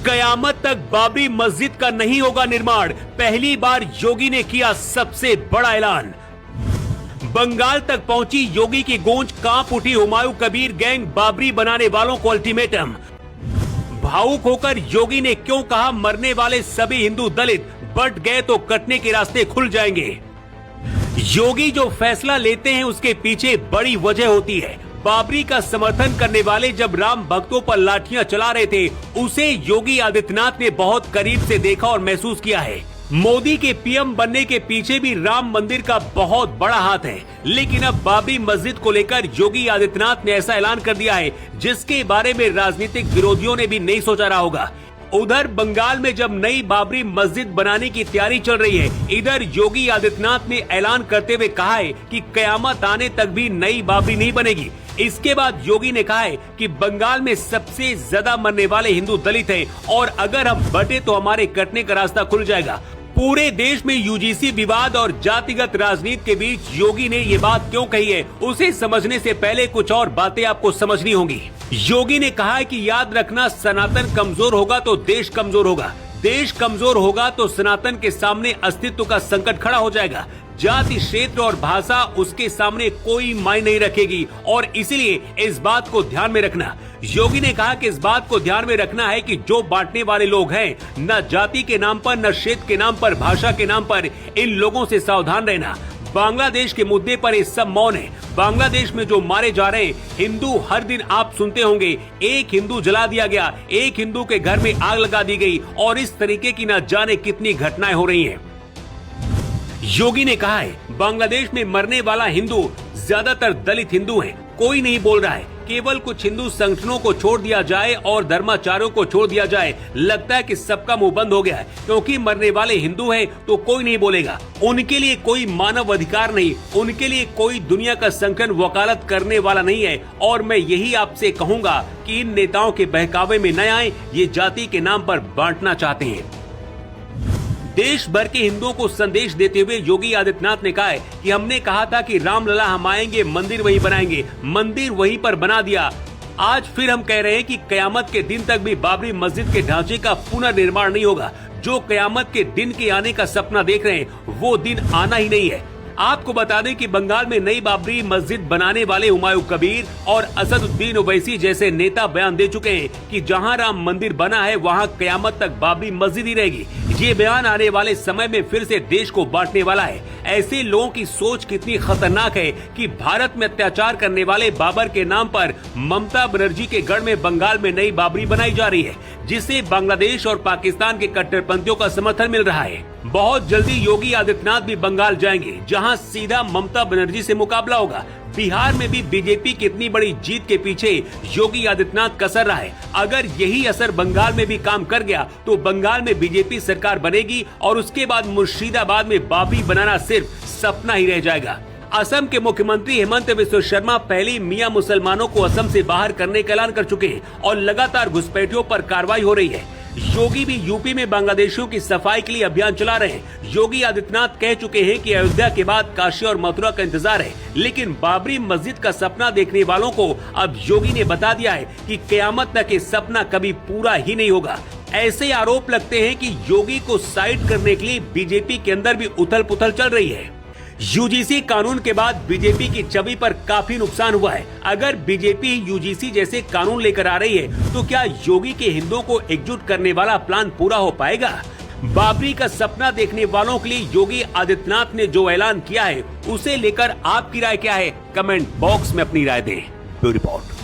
कयामत तक बाबरी मस्जिद का नहीं होगा निर्माण, पहली बार योगी ने किया सबसे बड़ा ऐलान। बंगाल तक पहुंची योगी की गूंज, कांप उठी हुमायूं कबीर गैंग, बाबरी बनाने वालों को अल्टीमेटम। भावुक होकर योगी ने क्यों कहा मरने वाले सभी हिंदू दलित बट गए तो कटने के रास्ते खुल जाएंगे। योगी जो फैसला लेते हैं उसके पीछे बड़ी वजह होती है। बाबरी का समर्थन करने वाले जब राम भक्तों पर लाठियां चला रहे थे, उसे योगी आदित्यनाथ ने बहुत करीब से देखा और महसूस किया है। मोदी के पीएम बनने के पीछे भी राम मंदिर का बहुत बड़ा हाथ है, लेकिन अब बाबरी मस्जिद को लेकर योगी आदित्यनाथ ने ऐसा ऐलान कर दिया है जिसके बारे में राजनीतिक विरोधियों ने भी नहीं सोचा रहा होगा। उधर बंगाल में जब नई बाबरी मस्जिद बनाने की तैयारी चल रही है, इधर योगी आदित्यनाथ ने ऐलान करते हुए कहा है कि कयामत आने तक भी नई बाबरी नहीं बनेगी। इसके बाद योगी ने कहा है कि बंगाल में सबसे ज्यादा मरने वाले हिंदू दलित हैं और अगर हम बटे तो हमारे कटने का रास्ता खुल जाएगा। पूरे देश में यूजीसी विवाद और जातिगत राजनीति के बीच योगी ने ये बात क्यों कही है, उसे समझने से पहले कुछ और बातें आपको समझनी होंगी। योगी ने कहा है कि याद रखना, सनातन कमजोर होगा तो देश कमजोर होगा, देश कमजोर होगा तो सनातन के सामने अस्तित्व का संकट खड़ा हो जाएगा। जाति, क्षेत्र और भाषा उसके सामने कोई मायने नहीं रखेगी और इसलिए इस बात को ध्यान में रखना। योगी ने कहा कि इस बात को ध्यान में रखना है कि जो बांटने वाले लोग हैं, न जाति के नाम पर, न क्षेत्र के नाम पर, भाषा के नाम पर, इन लोगों से सावधान रहना। बांग्लादेश के मुद्दे पर ये सब मौन है। बांग्लादेश में जो मारे जा रहे हैं हिंदू, हर दिन आप सुनते होंगे एक हिंदू जला दिया गया, एक हिंदू के घर में आग लगा दी गई और इस तरीके की न जाने कितनी घटनाएं हो रही हैं। योगी ने कहा है बांग्लादेश में मरने वाला हिंदू ज्यादातर दलित हिंदू हैं, कोई नहीं बोल रहा है। केवल कुछ हिंदू संगठनों को छोड़ दिया जाए और धर्माचार्यों को छोड़ दिया जाए, लगता है कि सबका मुंह बंद हो गया है क्योंकि मरने वाले हिंदू हैं तो कोई नहीं बोलेगा। उनके लिए कोई मानव अधिकार नहीं, उनके लिए कोई दुनिया का संगठन वकालत करने वाला नहीं है। और मैं यही आपसे कहूँगा कि इन नेताओं के बहकावे में न आए, ये जाति के नाम पर बांटना चाहते हैं। देश भर के हिंदुओं को संदेश देते हुए योगी आदित्यनाथ ने कहा है कि हमने कहा था कि रामलला हम आएंगे, मंदिर वहीं बनाएंगे, मंदिर वहीं पर बना दिया। आज फिर हम कह रहे हैं कि कयामत के दिन तक भी बाबरी मस्जिद के ढांचे का पुनर्निर्माण नहीं होगा। जो कयामत के दिन के आने का सपना देख रहे हैं वो दिन आना ही नहीं है। आपको बता दें कि बंगाल में नई बाबरी मस्जिद बनाने वाले हुमायूं कबीर और असदुद्दीन ओवैसी जैसे नेता बयान दे चुके हैं कि जहां राम मंदिर बना है वहां कयामत तक बाबरी मस्जिद ही रहेगी। ये बयान आने वाले समय में फिर से देश को बांटने वाला है। ऐसे लोगों की सोच कितनी खतरनाक है कि भारत में अत्याचार करने वाले बाबर के नाम पर ममता बनर्जी के गढ़ में बंगाल में नई बाबरी बनाई जा रही है, जिसे बांग्लादेश और पाकिस्तान के कट्टरपंथियों का समर्थन मिल रहा है। बहुत जल्दी योगी आदित्यनाथ भी बंगाल जाएंगे, जहां सीधा ममता बनर्जी से मुकाबला होगा। बिहार में भी बीजेपी की इतनी बड़ी जीत के पीछे योगी आदित्यनाथ कसर रहा है। अगर यही असर बंगाल में भी काम कर गया तो बंगाल में बीजेपी सरकार बनेगी और उसके बाद मुर्शिदाबाद में बाबरी बनाना सिर्फ सपना ही रह जाएगा। असम के मुख्यमंत्री हेमंत बिस्वा शर्मा पहले मियां मुसलमानों को असम से बाहर करने का ऐलान कर चुके हैं और लगातार घुसपैठियों पर कार्रवाई हो रही है। योगी भी यूपी में बांग्लादेशियों की सफाई के लिए अभियान चला रहे हैं। योगी आदित्यनाथ कह चुके हैं कि अयोध्या के बाद काशी और मथुरा का इंतजार है, लेकिन बाबरी मस्जिद का सपना देखने वालों को अब योगी ने बता दिया है कि कयामत तक ये सपना कभी पूरा ही नहीं होगा। ऐसे आरोप लगते हैं कि योगी को साइड करने के लिए बीजेपी के अंदर भी उथल पुथल चल रही है। यूजीसी कानून के बाद बीजेपी की छवि पर काफी नुकसान हुआ है। अगर बीजेपी यूजीसी जैसे कानून लेकर आ रही है तो क्या योगी के हिंदुओं को एकजुट करने वाला प्लान पूरा हो पाएगा? बाबरी का सपना देखने वालों के लिए योगी आदित्यनाथ ने जो ऐलान किया है उसे लेकर आपकी राय क्या है? कमेंट बॉक्स में अपनी राय दें। Bureau report.